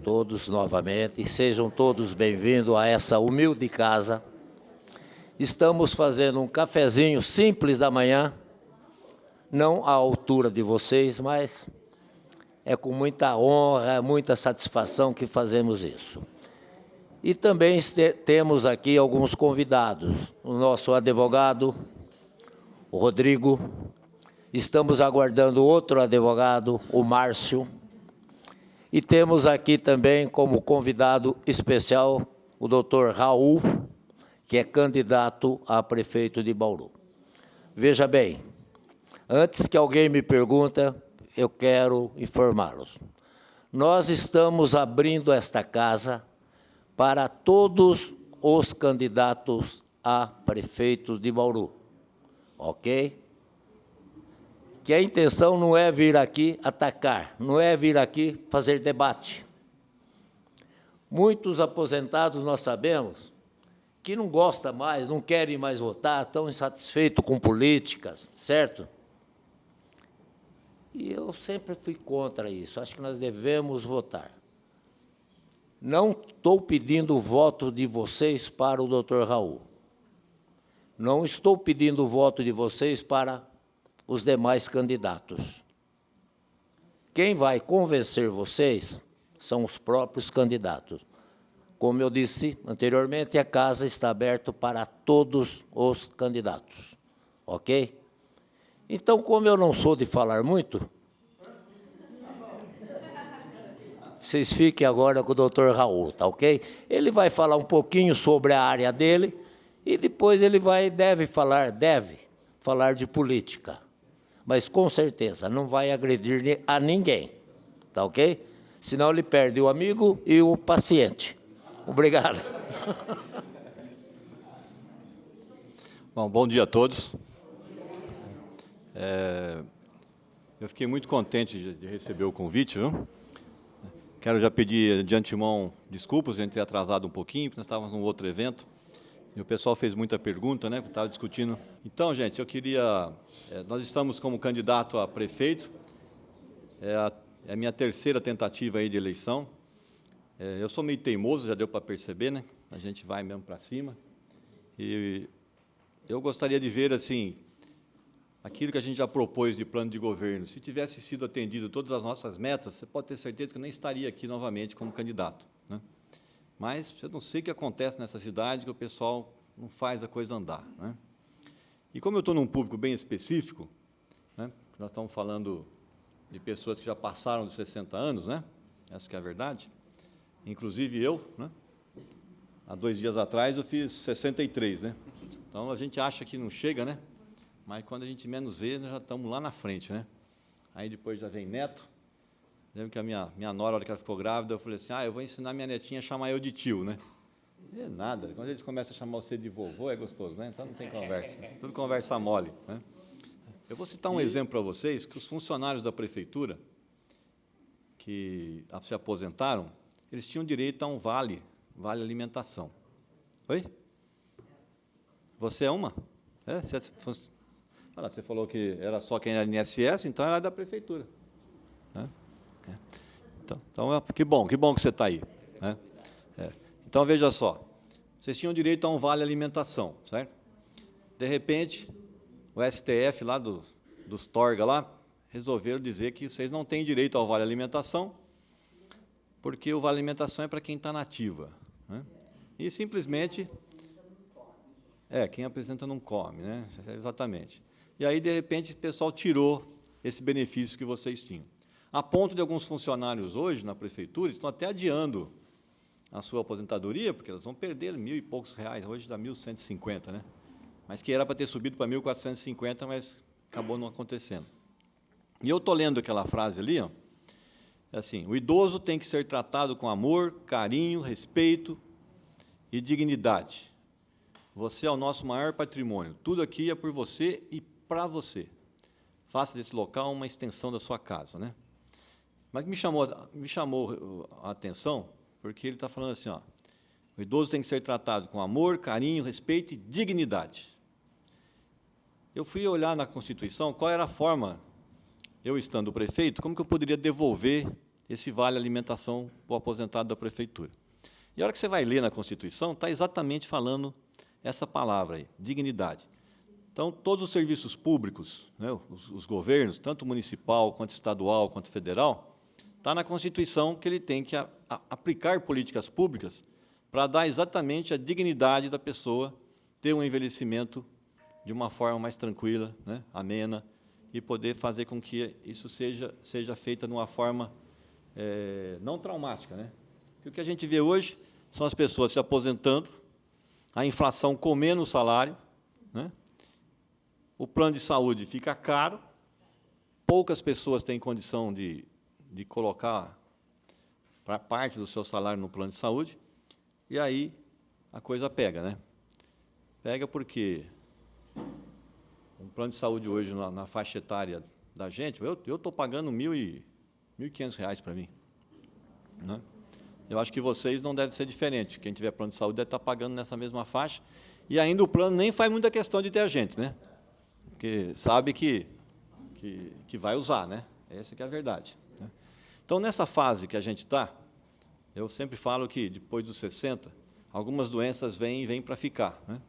todos novamente. Sejam todos bem-vindos a essa humilde casa. Estamos fazendo um cafezinho simples da manhã, não à altura de vocês, mas é com muita honra, muita satisfação que fazemos isso. E também temos aqui alguns convidados. O nosso advogado, o Rodrigo. Estamos aguardando outro advogado, o Márcio. E temos aqui também como convidado especial o doutor Raul, que é candidato a prefeito de Bauru. Veja bem, antes que alguém me pergunte, eu quero informá-los. Nós estamos abrindo esta casa para todos os candidatos a prefeitos de Bauru, ok? Que a intenção não é vir aqui atacar, não é vir aqui fazer debate. Muitos aposentados, nós sabemos, que não gostam mais, não querem mais votar, estão insatisfeitos com políticas, certo? E eu sempre fui contra isso, acho que nós devemos votar. Não estou pedindo o voto de vocês para o doutor Raul. Não estou pedindo o voto de vocês para os demais candidatos. Quem vai convencer vocês são os próprios candidatos. Como eu disse anteriormente, a casa está aberta para todos os candidatos, ok? Então, como eu não sou de falar muito, vocês fiquem agora com o doutor Raul, tá ok? Ele vai falar um pouquinho sobre a área dele e depois ele deve falar de política. Mas, com certeza, não vai agredir a ninguém, tá ok? Senão ele perde o amigo e o paciente. Obrigado. Bom dia a todos. Eu fiquei muito contente de receber o convite, viu? Quero já pedir de antemão desculpas, a gente ter atrasado um pouquinho, porque nós estávamos num outro evento, e o pessoal fez muita pergunta, né, estava discutindo. Então, gente, eu queria... nós estamos como candidato a prefeito, é a minha terceira tentativa aí de eleição. Eu sou meio teimoso, já deu para perceber, né? A gente vai mesmo para cima. E eu gostaria de ver, assim, aquilo que a gente já propôs de plano de governo. Se tivesse sido atendido todas as nossas metas, você pode ter certeza que eu nem estaria aqui novamente como candidato, né? Mas eu não sei o que acontece nessa cidade, que o pessoal não faz a coisa andar, né? E como eu estou num público bem específico, né? Nós estamos falando de pessoas que já passaram de 60 anos, né? Essa que é a verdade. Inclusive eu, né? Há 2 dias atrás eu fiz 63, né? Então a gente acha que não chega, né? Mas quando a gente menos vê, nós já estamos lá na frente, né? Aí depois já vem neto. Lembro que a minha nora, na hora que ela ficou grávida, eu falei assim, eu vou ensinar minha netinha a chamar eu de tio, né? É nada, quando eles começam a chamar você de vovô, é gostoso, né? Então não tem conversa, tudo conversa mole, né? Eu vou citar um exemplo para vocês, que os funcionários da prefeitura, que se aposentaram, eles tinham direito a um vale alimentação. Oi? Você é uma? Você falou que era só quem era INSS, então era da prefeitura, né? Então, que bom que você está aí, né? Então, veja só, vocês tinham direito a um vale alimentação, certo? De repente, o STF lá dos Torga lá, resolveram dizer que vocês não têm direito ao vale alimentação, porque o vale alimentação é para quem está na ativa, né? E simplesmente... quem apresenta não come, né? Exatamente. E aí, de repente, o pessoal tirou esse benefício que vocês tinham. A ponto de alguns funcionários hoje, na prefeitura, estão até adiando a sua aposentadoria, porque elas vão perder R$1.000 e poucos, hoje dá 1.150, né? Mas que era para ter subido para 1.450, mas acabou não acontecendo. E eu estou lendo aquela frase ali, ó, assim, o idoso tem que ser tratado com amor, carinho, respeito e dignidade. Você é o nosso maior patrimônio. Tudo aqui é por você e para você. Faça desse local uma extensão da sua casa, né? Mas me chamou a atenção, porque ele está falando assim, ó, o idoso tem que ser tratado com amor, carinho, respeito e dignidade. Eu fui olhar na Constituição qual era a forma, eu estando prefeito, como que eu poderia devolver esse vale alimentação para o aposentado da prefeitura. E a hora que você vai ler na Constituição, está exatamente falando essa palavra aí, dignidade. Então, todos os serviços públicos, né, os governos, tanto municipal, quanto estadual, quanto federal, está na Constituição que ele tem que aplicar políticas públicas para dar exatamente a dignidade da pessoa ter um envelhecimento de uma forma mais tranquila, né, amena, e poder fazer com que isso seja feita de uma forma não traumática, né? Porque o que a gente vê hoje são as pessoas se aposentando, a inflação comendo o salário, né? O plano de saúde fica caro, poucas pessoas têm condição de colocar para parte do seu salário no plano de saúde, e aí a coisa pega, né? Pega porque um plano de saúde hoje na faixa etária da gente, eu estou pagando R$1.500 para mim, né? Eu acho que vocês não devem ser diferentes. Quem tiver plano de saúde deve estar pagando nessa mesma faixa. E ainda o plano nem faz muita questão de ter agente, né? Porque sabe que vai usar, né? Essa que é a verdade, né? Então, nessa fase que a gente está, eu sempre falo que, depois dos 60, algumas doenças vêm para ficar, né?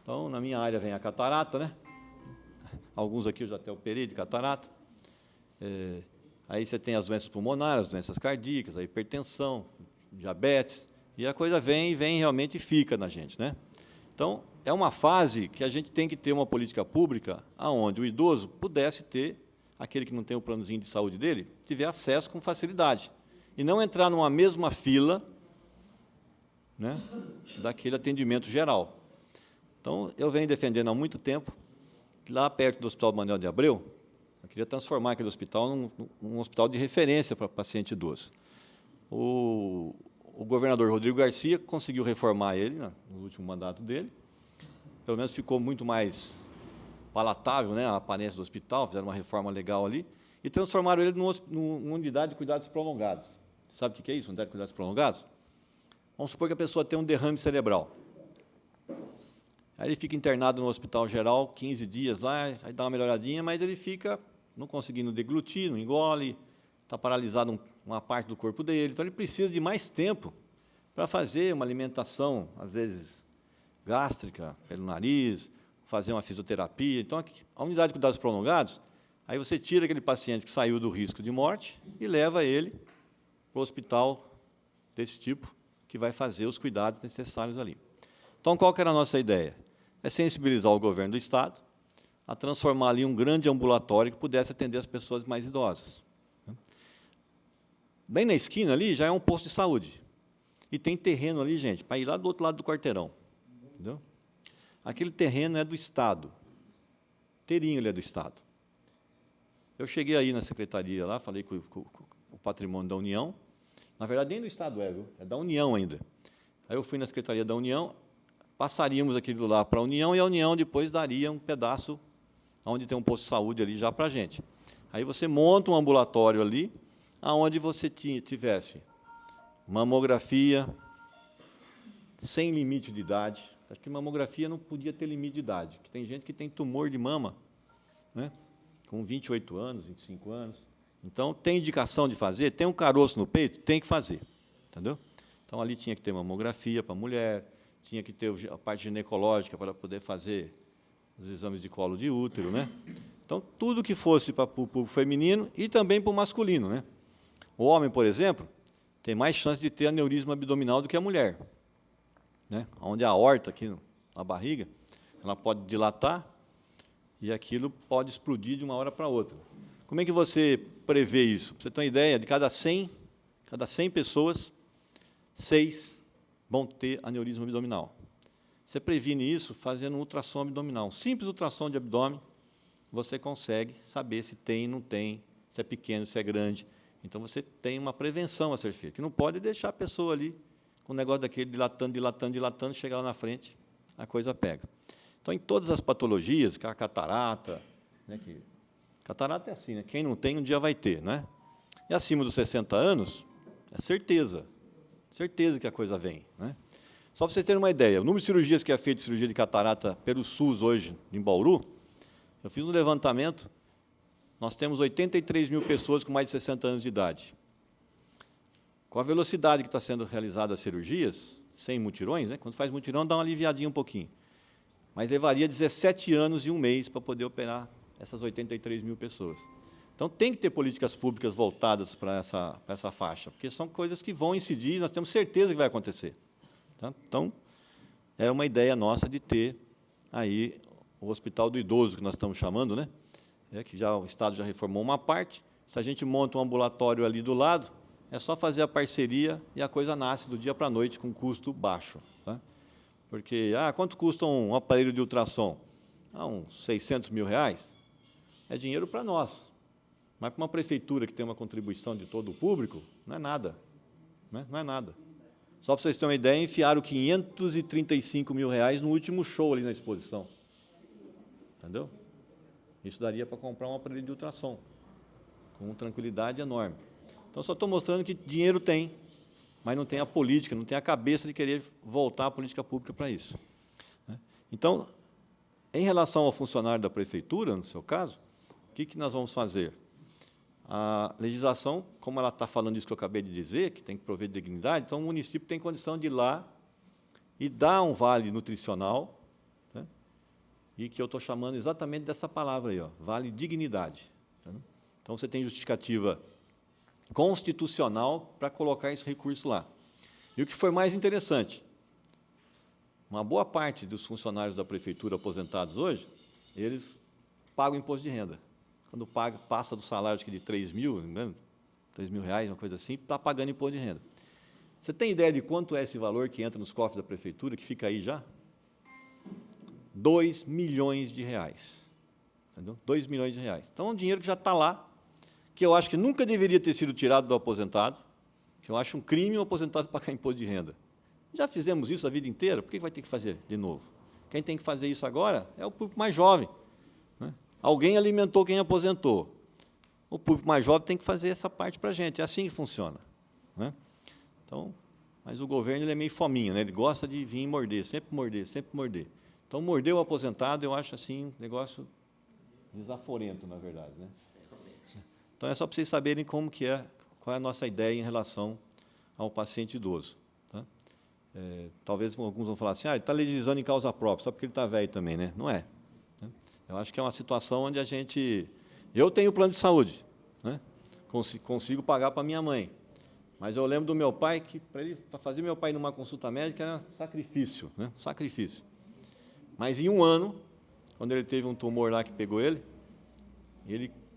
Então, na minha área vem a catarata, né? Alguns aqui eu já até operei de catarata. Aí você tem as doenças pulmonares, as doenças cardíacas, a hipertensão, diabetes, e a coisa vem realmente e fica na gente, né? Então, é uma fase que a gente tem que ter uma política pública onde o idoso pudesse ter, aquele que não tem o planozinho de saúde dele, tiver acesso com facilidade, e não entrar numa mesma fila, né, daquele atendimento geral. Então, eu venho defendendo há muito tempo, que lá perto do Hospital Manuel de Abreu, eu queria transformar aquele hospital num hospital de referência para paciente idoso. O governador Rodrigo Garcia conseguiu reformar ele, né, no último mandato dele. Pelo menos ficou muito mais palatável, né, a aparência do hospital, fizeram uma reforma legal ali, e transformaram ele numa unidade de cuidados prolongados. Sabe o que é isso, unidade de cuidados prolongados? Vamos supor que a pessoa tem um derrame cerebral. Aí ele fica internado no hospital geral, 15 dias lá, aí dá uma melhoradinha, mas ele fica não conseguindo deglutir, não engole, está paralisado uma parte do corpo dele. Então, ele precisa de mais tempo para fazer uma alimentação, às vezes, gástrica, pelo nariz, fazer uma fisioterapia. Então, a unidade de cuidados prolongados, aí você tira aquele paciente que saiu do risco de morte e leva ele para o hospital desse tipo, que vai fazer os cuidados necessários ali. Então, qual que era a nossa ideia? É sensibilizar o governo do Estado a transformar ali um grande ambulatório que pudesse atender as pessoas mais idosas. Bem na esquina ali já é um posto de saúde. E tem terreno ali, gente, para ir lá do outro lado do quarteirão. Entendeu? Aquele terreno é do Estado. Inteirinho ele é do Estado. Eu cheguei aí na secretaria lá, falei com o patrimônio da União. Na verdade, nem do Estado viu? É da União ainda. Aí eu fui na Secretaria da União, passaríamos aquilo lá para a União, e a União depois daria um pedaço onde tem um posto de saúde ali já para a gente. Aí você monta um ambulatório ali, onde você tivesse mamografia, sem limite de idade. Acho que mamografia não podia ter limite de idade, porque tem gente que tem tumor de mama, né, com 28 anos, 25 anos. Então, tem indicação de fazer, tem um caroço no peito, tem que fazer, entendeu? Então, ali tinha que ter mamografia para a mulher, tinha que ter a parte ginecológica para poder fazer os exames de colo de útero, né? Então, tudo que fosse para o feminino e também para o masculino, né? O homem, por exemplo, tem mais chance de ter aneurisma abdominal do que a mulher, né? Onde a aorta aqui na barriga, ela pode dilatar e aquilo pode explodir de uma hora para outra. Como é que você prevê isso? Pra você ter uma ideia, de cada 100 pessoas, 6 vão ter aneurisma abdominal. Você previne isso fazendo um ultrassom abdominal. Um simples ultrassom de abdômen, você consegue saber se tem, não tem, se é pequeno, se é grande. Então, você tem uma prevenção a ser feita, que não pode deixar a pessoa ali com o negócio daquele dilatando, chegar lá na frente, a coisa pega. Então, em todas as patologias, que a catarata, né, catarata é assim, né? Quem não tem, um dia vai ter, né? E acima dos 60 anos, é certeza que a coisa vem, né? Só para vocês terem uma ideia, o número de cirurgias que é feito de cirurgia de catarata pelo SUS hoje, em Bauru, eu fiz um levantamento, nós temos 83 mil pessoas com mais de 60 anos de idade. com a velocidade que está sendo realizada as cirurgias, sem mutirões, né? Quando faz mutirão, dá uma aliviadinha um pouquinho. Mas levaria 17 anos e 1 mês para poder operar essas 83 mil pessoas. Então, tem que ter políticas públicas voltadas para essa faixa, porque são coisas que vão incidir, nós temos certeza que vai acontecer. Tá? Então, é uma ideia nossa de ter aí o Hospital do Idoso, que nós estamos chamando, né? Que já, o Estado já reformou uma parte. Se a gente monta um ambulatório ali do lado, é só fazer a parceria e a coisa nasce do dia para a noite com custo baixo. Tá? Porque, quanto custa um aparelho de ultrassom? Uns 600 mil reais. É dinheiro para nós. Mas para uma prefeitura que tem uma contribuição de todo o público, não é nada. Né? Não é nada. Só para vocês terem uma ideia, enfiaram 535 mil reais no último show ali na exposição. Entendeu? Isso daria para comprar um aparelho de ultrassom, com tranquilidade enorme. Então, só estou mostrando que dinheiro tem, mas não tem a política, não tem a cabeça de querer voltar a política pública para isso. Então, em relação ao funcionário da prefeitura, no seu caso, o que nós vamos fazer? A legislação, como ela está falando isso que eu acabei de dizer, que tem que prover dignidade, então o município tem condição de ir lá e dar um vale nutricional, né? E que eu estou chamando exatamente dessa palavra aí, vale dignidade. Tá? Então, você tem justificativa constitucional para colocar esse recurso lá. E o que foi mais interessante, uma boa parte dos funcionários da prefeitura aposentados hoje, eles pagam imposto de renda. Quando passa do salário de 3 mil, né, 3 mil reais, uma coisa assim, está pagando imposto de renda. Você tem ideia de quanto é esse valor que entra nos cofres da prefeitura, que fica aí já? 2 milhões de reais. Entendeu? 2 milhões de reais. Então, é um dinheiro que já está lá, que eu acho que nunca deveria ter sido tirado do aposentado, que eu acho um crime o aposentado pagar imposto de renda. Já fizemos isso a vida inteira, por que vai ter que fazer de novo? Quem tem que fazer isso agora é o público mais jovem. Né? Alguém alimentou quem aposentou. O público mais jovem tem que fazer essa parte para a gente. É assim que funciona. Né? Então, mas o governo ele é meio fominha, né? Ele gosta de vir morder, sempre morder, sempre morder. Então, morder o aposentado, eu acho assim um negócio desaforento, na verdade. Né? Então, é só para vocês saberem como que é, qual é a nossa ideia em relação ao paciente idoso. Tá? Talvez alguns vão falar assim, ele está legislando em causa própria, só porque ele está velho também, né? Não é. Né? Eu acho que é uma situação onde a gente... Eu tenho plano de saúde, né? Consigo pagar para minha mãe. Mas eu lembro do meu pai, que para fazer meu pai numa consulta médica era sacrifício, né? Sacrifício. Mas em um ano, quando ele teve um tumor lá que pegou ele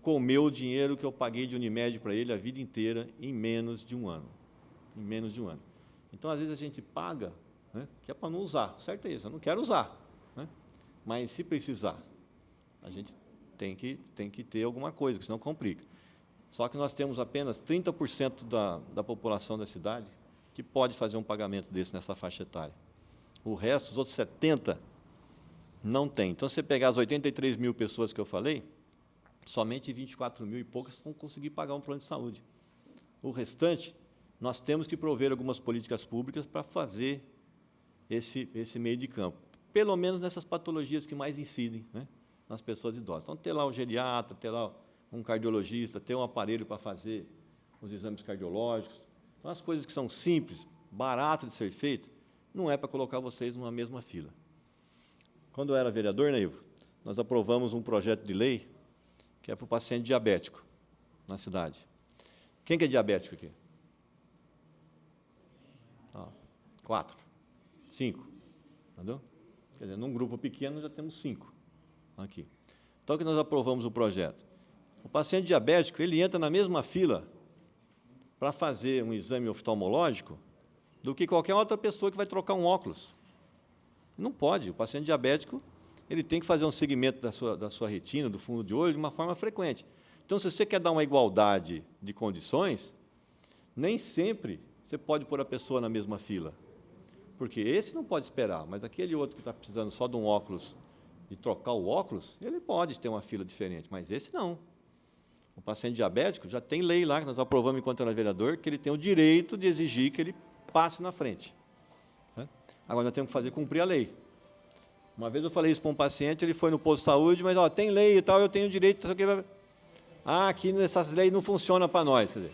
comeu o dinheiro que eu paguei de Unimed para ele a vida inteira em menos de um ano. Em menos de um ano. Então, às vezes, a gente paga, né, que é para não usar. Certo é isso, eu não quero usar. Né? Mas, se precisar, a gente tem que ter alguma coisa, porque senão complica. Só que nós temos apenas 30% da população da cidade que pode fazer um pagamento desse nessa faixa etária. O resto, os outros 70%, não tem. Então, se você pegar as 83 mil pessoas que eu falei, somente 24 mil e poucas vão conseguir pagar um plano de saúde. O restante, nós temos que prover algumas políticas públicas para fazer esse meio de campo, pelo menos nessas patologias que mais incidem, né, nas pessoas idosas. Então, ter lá um geriatra, ter lá um cardiologista, ter um aparelho para fazer os exames cardiológicos. Então, as coisas que são simples, baratas de ser feitas, não é para colocar vocês numa mesma fila. Quando eu era vereador, né, Ivo, nós aprovamos um projeto de lei que é para o paciente diabético na cidade. Quem que é diabético aqui? 4, 5, entendeu? Quer dizer, num grupo pequeno já temos 5 aqui. Então, que nós aprovamos o projeto. O paciente diabético, ele entra na mesma fila para fazer um exame oftalmológico do que qualquer outra pessoa que vai trocar um óculos. Não pode. O paciente diabético, ele tem que fazer um segmento da sua retina, do fundo de olho, de uma forma frequente. Então, se você quer dar uma igualdade de condições, nem sempre você pode pôr a pessoa na mesma fila. Porque esse não pode esperar, mas aquele outro que está precisando só de um óculos e trocar o óculos, ele pode ter uma fila diferente, mas esse não. O paciente diabético já tem lei lá, que nós aprovamos enquanto era vereador, que ele tem o direito de exigir que ele passe na frente. Né? Agora, nós temos que fazer cumprir a lei. Uma vez eu falei isso para um paciente, ele foi no posto de saúde, mas tem lei e tal, eu tenho direito... Aqui nessas leis não funciona para nós. Quer dizer,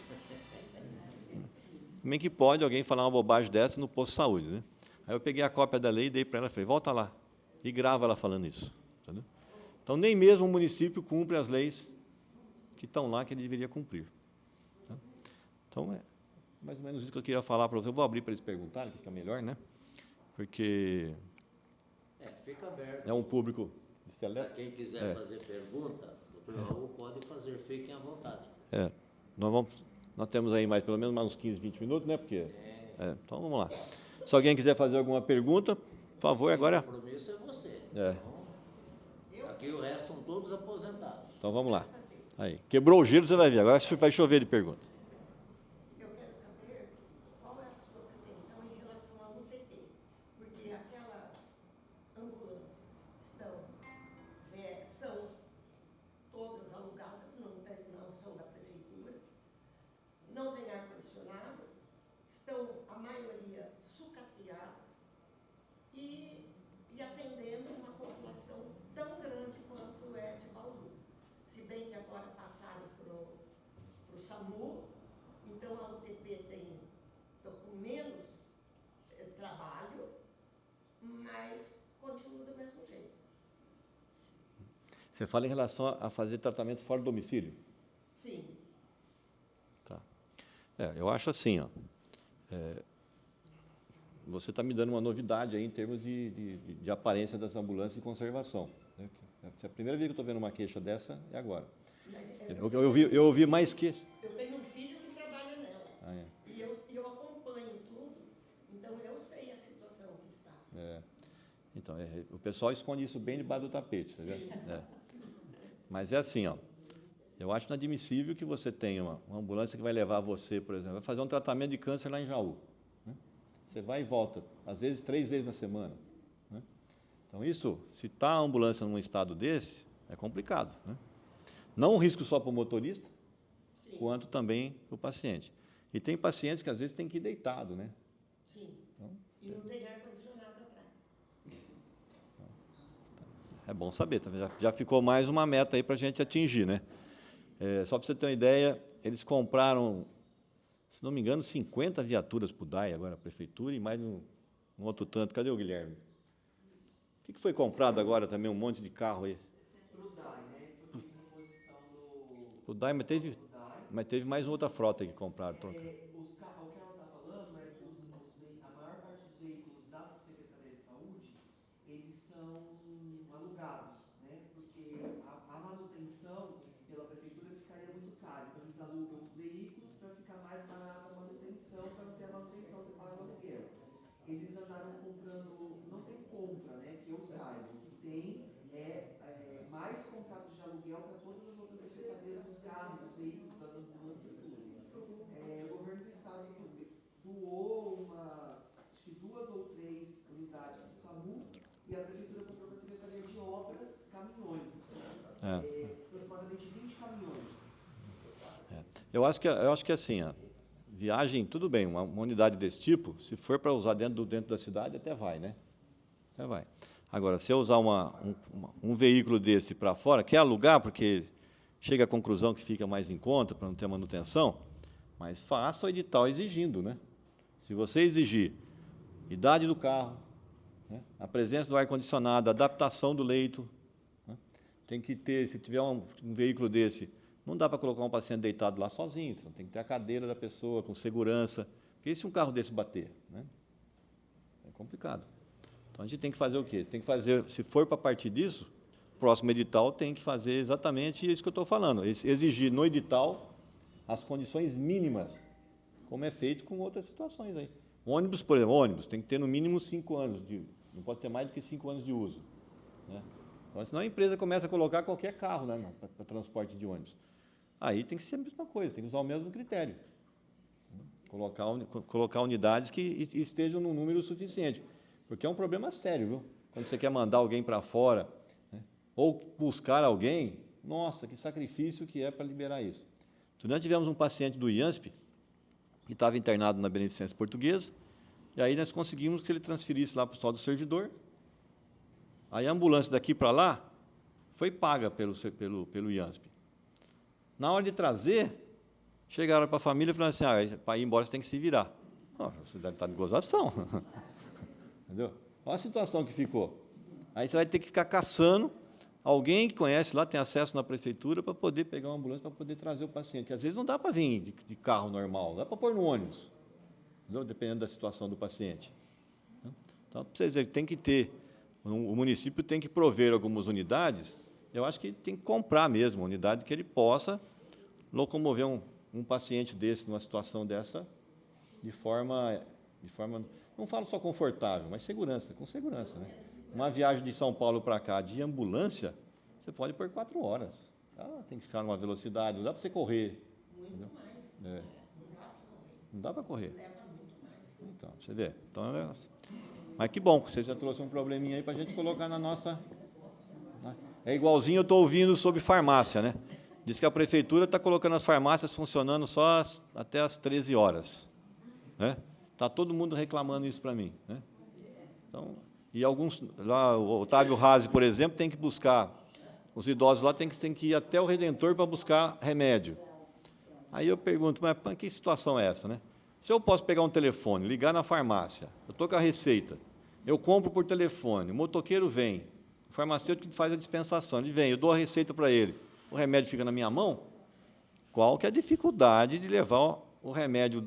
Como é que pode alguém falar uma bobagem dessa no posto de saúde, né? Aí eu peguei a cópia da lei, dei para ela e falei, volta lá, e grava ela falando isso. Entendeu? Então, nem mesmo o município cumpre as leis que estão lá, que ele deveria cumprir. Tá? Então, é mais ou menos isso que eu queria falar para você. Eu vou abrir para eles perguntarem, que fica melhor, né? Porque fica aberto. é um público Para quem quiser fazer pergunta, doutor Raul pode fazer, fiquem à vontade. Nós temos aí pelo menos mais uns 15, 20 minutos, né? Então, vamos lá. Se alguém quiser fazer alguma pergunta, por favor, agora... O compromisso é você. Então, aqui o resto são todos aposentados. Então, vamos lá. Aí, quebrou o gelo, você vai ver. Agora vai chover de pergunta. Eu quero saber qual é a sua pretensão em relação ao UTP, porque aquelas ambulâncias são todas alugadas, não são da prefeitura, não tem ar-condicionado, estão, a maioria, sucateadas e atendendo uma população tão grande quanto é de Bauru. Se bem que agora passaram para o SAMU, então a UTP estão com menos trabalho, mas continua do mesmo jeito. Você fala em relação a fazer tratamento fora do domicílio? Sim. Tá. Eu acho assim, você está me dando uma novidade aí em termos de aparência das ambulâncias e conservação. Né? A primeira vez que eu estou vendo uma queixa dessa é agora. Eu ouvi mais queixa. Eu tenho um filho que trabalha nela. E eu acompanho tudo, então eu sei a situação que está. Então, o pessoal esconde isso bem debaixo do tapete. Tá vendo? Mas é assim, eu acho inadmissível que você tenha uma ambulância que vai levar você, por exemplo, vai fazer um tratamento de câncer lá em Jaú. Né? Você vai e volta, às vezes 3 vezes na semana. Né? Então, isso, se está a ambulância num estado desse, é complicado. Né? Não um risco só para o motorista, Sim. quanto também para o paciente. E tem pacientes que às vezes tem que ir deitado, né? Sim. Então, e não tem ar-condicionado atrás. É bom saber, tá? Já ficou mais uma meta aí para a gente atingir, né? Só para você ter uma ideia, eles compraram, se não me engano, 50 viaturas para o DAI agora, a prefeitura, e mais um outro tanto. Cadê o Guilherme? O que foi comprado agora também? Um monte de carro aí. Para o DAI, né? Porque em posição do... Para o DAI, mas teve mais outra frota que compraram. O que ela está falando é que a maior parte dos veículos da Secretaria de Saúde, eles são alugados, né? Porque a manutenção pela prefeitura ficaria muito cara. Então, eles alugam os veículos para ficar mais barata a manutenção, para não ter a manutenção, você paga o aluguel. Eles andaram comprando, não tem compra, né? Que eu saiba, o que tem mais contratos de aluguel para todas as outras secretarias dos carros, dos veículos, das ambulâncias, tudo. O governo do estado doou acho que 2 ou 3 unidades do SAMU e a prefeitura comprou para a Secretaria de Obras caminhões, aproximadamente 20 caminhões. Eu acho que assim, viagem, tudo bem, uma unidade desse tipo, se for para usar dentro da cidade, até vai, né? Até vai. Agora, se eu usar um veículo desse para fora, quer alugar, porque chega à conclusão que fica mais em conta para não ter manutenção, mas faça o edital exigindo, né? Se você exigir idade do carro, né? A presença do ar-condicionado, a adaptação do leito, né? Tem que ter, se tiver um veículo desse, não dá para colocar um paciente deitado lá sozinho, tem que ter a cadeira da pessoa com segurança, porque e se um carro desse bater? Né? É complicado. Então, a gente tem que fazer o quê? Tem que fazer, se for para partir disso, o próximo edital tem que fazer exatamente isso que eu estou falando, exigir no edital as condições mínimas, como é feito com outras situações aí. Ônibus, por exemplo, tem que ter no mínimo 5 anos, não pode ter mais do que 5 anos de uso. Né? Então, senão a empresa começa a colocar qualquer carro, né, para transporte de ônibus. Aí tem que ser a mesma coisa, tem que usar o mesmo critério. Colocar unidades que estejam no número suficiente. Porque é um problema sério, viu? Quando você quer mandar alguém para fora, né? Ou buscar alguém, nossa, que sacrifício que é para liberar isso. Então, nós tivemos um paciente do IANSP, que estava internado na Beneficência Portuguesa, e aí nós conseguimos que ele transferisse lá para o Hospital do Servidor. Aí a ambulância daqui para lá foi paga pelo IANSP. Na hora de trazer, chegaram para a família e falaram assim, para ir embora você tem que se virar. Não, você deve estar de gozação. Entendeu? Olha a situação que ficou. Aí você vai ter que ficar caçando alguém que conhece lá, tem acesso na prefeitura, para poder pegar uma ambulância, para poder trazer o paciente. Porque às vezes não dá para vir de carro normal, dá para pôr no ônibus, entendeu? Dependendo da situação do paciente. Então, para vocês verem, tem que ter, o município tem que prover algumas unidades, eu acho que tem que comprar mesmo, unidade que ele possa locomover um paciente desse, numa situação dessa, de forma, não falo só confortável, mas com segurança, né? Uma viagem de São Paulo para cá de ambulância, você pode ir por 4 horas. Tem que ficar numa velocidade, não dá para você correr. Muito mais. É. Não dá para correr. Não dá para correr. Leva muito mais. Então, você vê. Então, mas que bom, você já trouxe um probleminha aí para a gente colocar na nossa... É igualzinho eu estou ouvindo sobre farmácia, né? Diz que a prefeitura está colocando as farmácias funcionando só até as 13 horas. Né? Está todo mundo reclamando isso para mim. Né? Então, e alguns, lá, o Otávio Razi, por exemplo, tem que buscar, os idosos lá têm que ir até o Redentor para buscar remédio. Aí eu pergunto, mas que situação é essa, né? Se eu posso pegar um telefone, ligar na farmácia, eu estou com a receita, eu compro por telefone, o motoqueiro vem, o farmacêutico faz a dispensação, ele vem, eu dou a receita para ele, o remédio fica na minha mão, qual que é a dificuldade de levar o remédio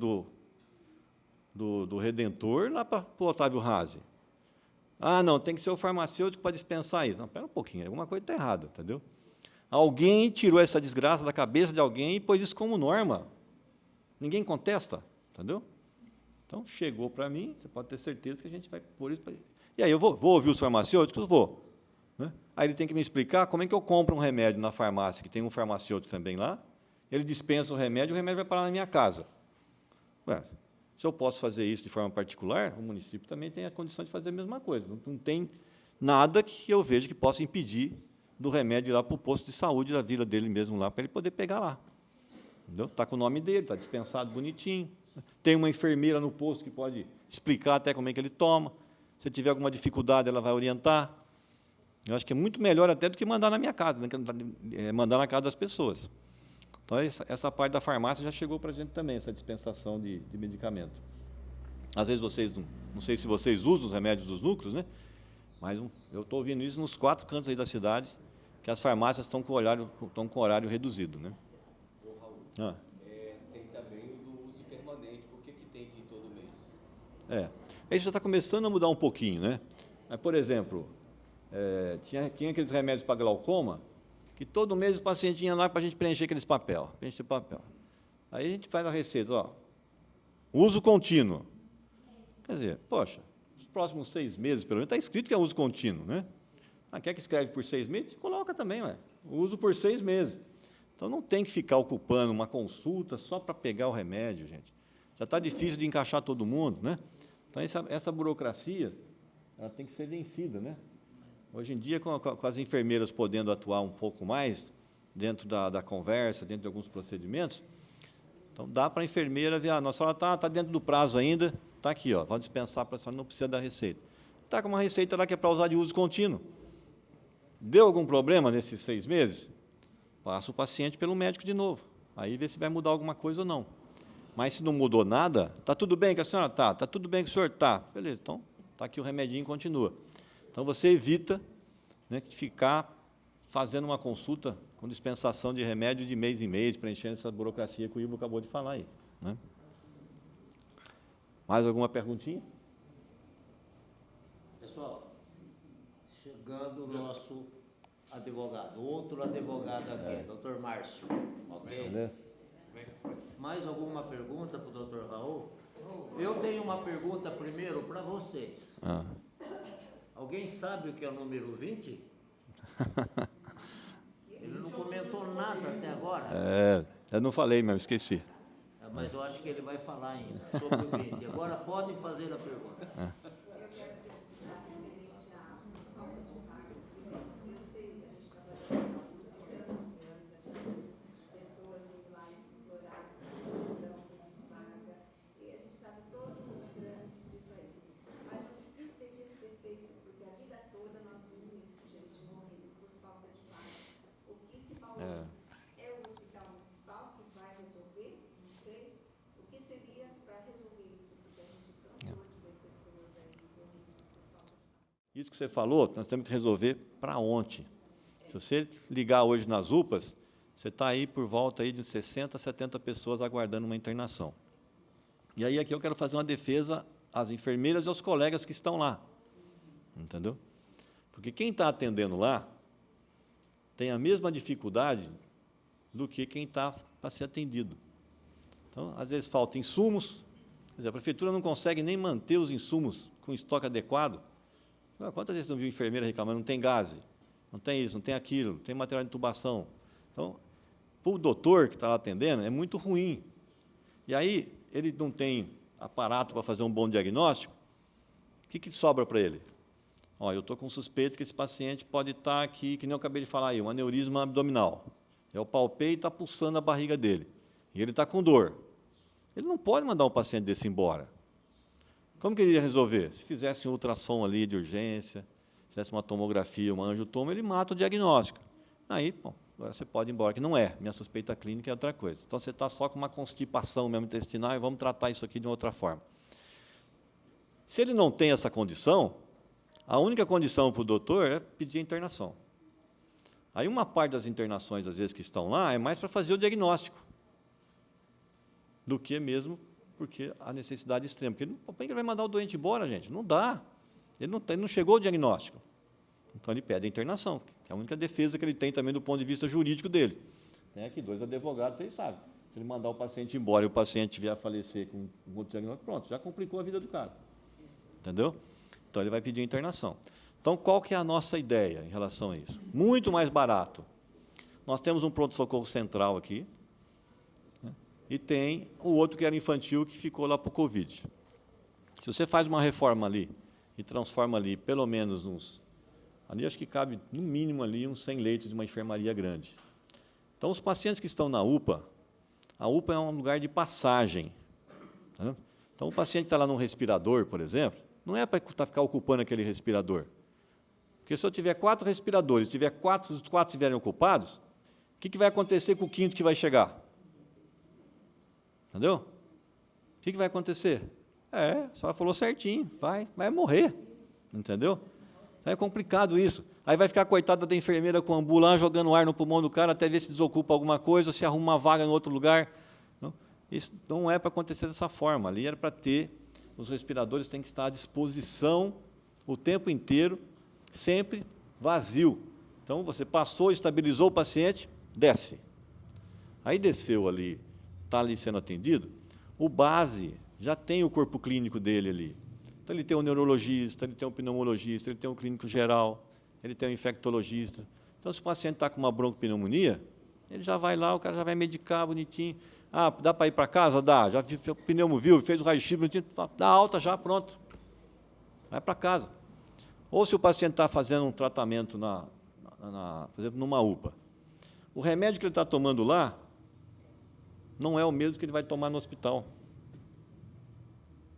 do Redentor lá para o Otávio Razi? Não, tem que ser o farmacêutico para dispensar isso. Não, espera um pouquinho, alguma coisa está errada, entendeu? Alguém tirou essa desgraça da cabeça de alguém e pôs isso como norma. Ninguém contesta, entendeu? Então, chegou para mim, você pode ter certeza que a gente vai pôr isso para... E aí, eu vou ouvir os farmacêuticos? Vou. Né? Aí ele tem que me explicar como é que eu compro um remédio na farmácia, que tem um farmacêutico também lá, ele dispensa o remédio vai parar na minha casa. Ué, se eu posso fazer isso de forma particular, o município também tem a condição de fazer a mesma coisa. Não tem nada que eu veja que possa impedir do remédio ir lá para o posto de saúde da vila dele mesmo lá, para ele poder pegar lá. Está com o nome dele, está dispensado bonitinho. Tem uma enfermeira no posto que pode explicar até como é que ele toma. Se tiver alguma dificuldade, ela vai orientar. Eu acho que é muito melhor até do que mandar na minha casa, né? Mandar na casa das pessoas. Então, essa parte da farmácia já chegou para a gente também, essa dispensação de medicamento. Às vezes, vocês não sei se vocês usam os remédios dos núcleos, né? Mas eu estou ouvindo isso nos 4 cantos aí da cidade, que as farmácias estão com horário reduzido. Né? Ô, Raul, tem também o do uso permanente. Por que tem que ir todo mês? Isso já está começando a mudar um pouquinho. Né? Mas, por exemplo, tinha aqueles remédios para glaucoma, que todo mês o paciente ia lá para a gente preencher aqueles papel. Aí a gente faz a receita, uso contínuo. Quer dizer, poxa, os próximos 6 meses, pelo menos, está escrito que é uso contínuo, né? Quer que escreve por 6 meses? Coloca também, uso por 6 meses. Então, não tem que ficar ocupando uma consulta só para pegar o remédio, gente. Já está difícil de encaixar todo mundo, né? Então, essa burocracia, ela tem que ser vencida, né? Hoje em dia, com as enfermeiras podendo atuar um pouco mais dentro da conversa, dentro de alguns procedimentos, então dá para a enfermeira ver, nossa senhora está dentro do prazo ainda, está aqui, vai dispensar para a senhora, não precisa da receita. Está com uma receita lá que é para usar de uso contínuo. Deu algum problema nesses 6 meses? Passa o paciente pelo médico de novo, aí vê se vai mudar alguma coisa ou não. Mas se não mudou nada, está tudo bem com a senhora? Está tudo bem com o senhor? Está. Beleza, então está aqui o remedinho e continua. Então, você evita, né, de ficar fazendo uma consulta com dispensação de remédio de mês em mês, preenchendo essa burocracia que o Ivo acabou de falar aí. Né? Mais alguma perguntinha? Pessoal, chegando o nosso advogado, outro advogado aqui, doutor Márcio. Ok? Beleza? Mais alguma pergunta para o doutor Raul? Eu tenho uma pergunta primeiro para vocês. Alguém sabe o que é o número 20? Ele não comentou nada até agora. Eu não falei mesmo, esqueci. Mas eu acho que ele vai falar ainda sobre o 20. Agora podem fazer a pergunta. É o hospital municipal que vai resolver? Não sei. O que seria para resolver isso? Porque a Isso que você falou, nós temos que resolver para ontem. Se você ligar hoje nas UPAs, você está aí por volta aí de 60, 70 pessoas aguardando uma internação. E aí aqui eu quero fazer uma defesa às enfermeiras e aos colegas que estão lá. Entendeu? Porque quem está atendendo lá tem a mesma dificuldade do que quem está para ser atendido. Então, às vezes, falta insumos. Quer dizer, a prefeitura não consegue nem manter os insumos com estoque adequado. Quantas vezes não viu enfermeira reclamando? Não tem gás, não tem isso, não tem aquilo, não tem material de intubação. Então, para o doutor que está lá atendendo, é muito ruim. E aí, ele não tem aparato para fazer um bom diagnóstico, o que sobra para ele? Eu estou com suspeito que esse paciente pode estar aqui, que nem eu acabei de falar aí, um aneurisma abdominal. Eu palpei e está pulsando a barriga dele. E ele está com dor. Ele não pode mandar um paciente desse embora. Como que ele iria resolver? Se fizesse um ultrassom ali de urgência, fizesse uma tomografia, uma angiotomo, ele mata o diagnóstico. Aí, bom, agora você pode ir embora, que não é. Minha suspeita clínica é outra coisa. Então, você está só com uma constipação mesmo intestinal e vamos tratar isso aqui de uma outra forma. Se ele não tem essa condição, a única condição para o doutor é pedir a internação. Aí, uma parte das internações, às vezes, que estão lá, é mais para fazer o diagnóstico do que mesmo porque a necessidade extrema. Porque como é que ele vai mandar o doente embora, gente? Não dá. Ele não chegou ao diagnóstico. Então, ele pede a internação, que é a única defesa que ele tem também do ponto de vista jurídico dele. Tem aqui 2 advogados, vocês sabem. Se ele mandar o paciente embora e o paciente vier a falecer com um outro diagnóstico, pronto, já complicou a vida do cara. Entendeu? Então, ele vai pedir a internação. Então, qual que é a nossa ideia em relação a isso? Muito mais barato. Nós temos um pronto-socorro central aqui, né? E tem o outro que era infantil, que ficou lá para o Covid. Se você faz uma reforma ali e transforma ali pelo menos uns... Ali acho que cabe, no mínimo, ali uns 100 leitos de uma enfermaria grande. Então, os pacientes que estão na UPA, a UPA é um lugar de passagem. Tá? Então, o paciente que está lá num respirador, por exemplo, não é para ficar ocupando aquele respirador. Porque se eu tiver 4 respiradores, os 4 estiverem ocupados, o que vai acontecer com o 5º que vai chegar? Entendeu? O que vai acontecer? A senhora falou certinho, vai morrer. Entendeu? É complicado isso. Aí vai ficar a coitada da enfermeira com o ambu lá, jogando ar no pulmão do cara, até ver se desocupa alguma coisa, ou se arruma uma vaga em outro lugar. Não, isso não é para acontecer dessa forma. Ali era para ter, os respiradores têm que estar à disposição o tempo inteiro, sempre vazio. Então, você passou, estabilizou o paciente, desce. Aí desceu ali, está ali sendo atendido, o base já tem o corpo clínico dele ali. Então, ele tem um neurologista, ele tem um pneumologista, ele tem um clínico geral, ele tem um infectologista. Então, se o paciente está com uma broncopneumonia, ele já vai lá, o cara já vai medicar bonitinho. Dá para ir para casa? Dá. Já o pneumo viu, fez o raio-x bonitinho, dá alta já, pronto. Vai para casa. Ou se o paciente está fazendo um tratamento, por exemplo, numa UPA, o remédio que ele está tomando lá não é o mesmo que ele vai tomar no hospital.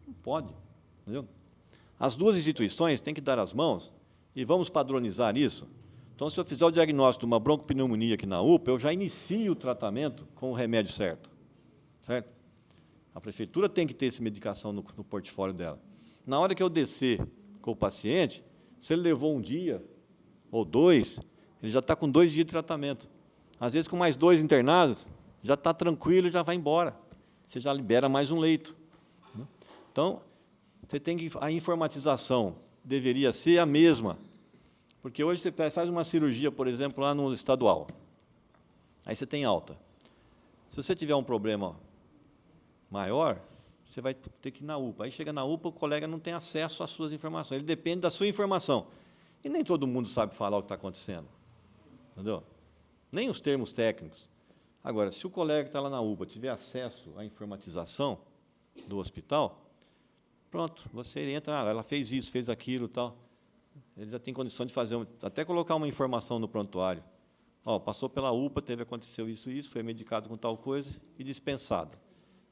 Não pode. Entendeu? As 2 instituições têm que dar as mãos e vamos padronizar isso. Então, se eu fizer o diagnóstico de uma broncopneumonia aqui na UPA, eu já inicio o tratamento com o remédio certo. Certo? A prefeitura tem que ter essa medicação no portfólio dela. Na hora que eu descer com o paciente, se ele levou 1 dia ou 2, ele já está com 2 dias de tratamento. Às vezes, com mais 2 internados, já está tranquilo e já vai embora. Você já libera mais um leito. Então, a informatização deveria ser a mesma. Porque hoje você faz uma cirurgia, por exemplo, lá no estadual. Aí você tem alta. Se você tiver um problema maior, você vai ter que ir na UPA. Aí chega na UPA, o colega não tem acesso às suas informações. Ele depende da sua informação. E nem todo mundo sabe falar o que está acontecendo. Entendeu? Nem os termos técnicos. Agora, se o colega que está lá na UPA tiver acesso à informatização do hospital, pronto, você entra, ela fez isso, fez aquilo, tal. Ele já tem condição de fazer, até colocar uma informação no prontuário. Passou pela UPA, aconteceu isso, foi medicado com tal coisa e dispensado.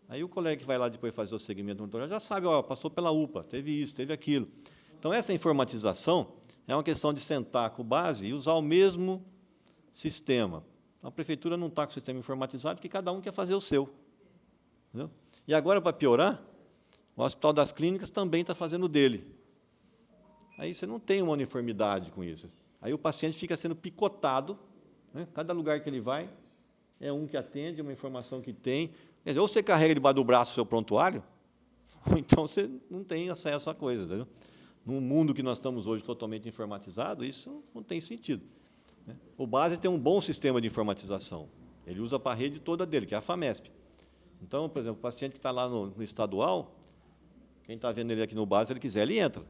Aí o colega que vai lá depois fazer o segmento do prontuário já sabe, passou pela UPA, teve isso, teve aquilo. Então, essa informatização é uma questão de sentar com o base e usar o mesmo sistema. A prefeitura não está com o sistema informatizado porque cada um quer fazer o seu. Entendeu? E agora, para piorar, o Hospital das Clínicas também está fazendo o dele. Aí você não tem uma uniformidade com isso. Aí o paciente fica sendo picotado, né? Cada lugar que ele vai é um que atende, uma informação que tem. Quer dizer, ou você carrega debaixo do braço o seu prontuário, ou então você não tem acesso à coisa. Entendeu? Num mundo que nós estamos hoje totalmente informatizado, isso não tem sentido. Né? O Base tem um bom sistema de informatização. Ele usa para a rede toda dele, que é a FAMESP. Então, por exemplo, o paciente que está lá no estadual, quem está vendo ele aqui no Base, se ele quiser, ele entra.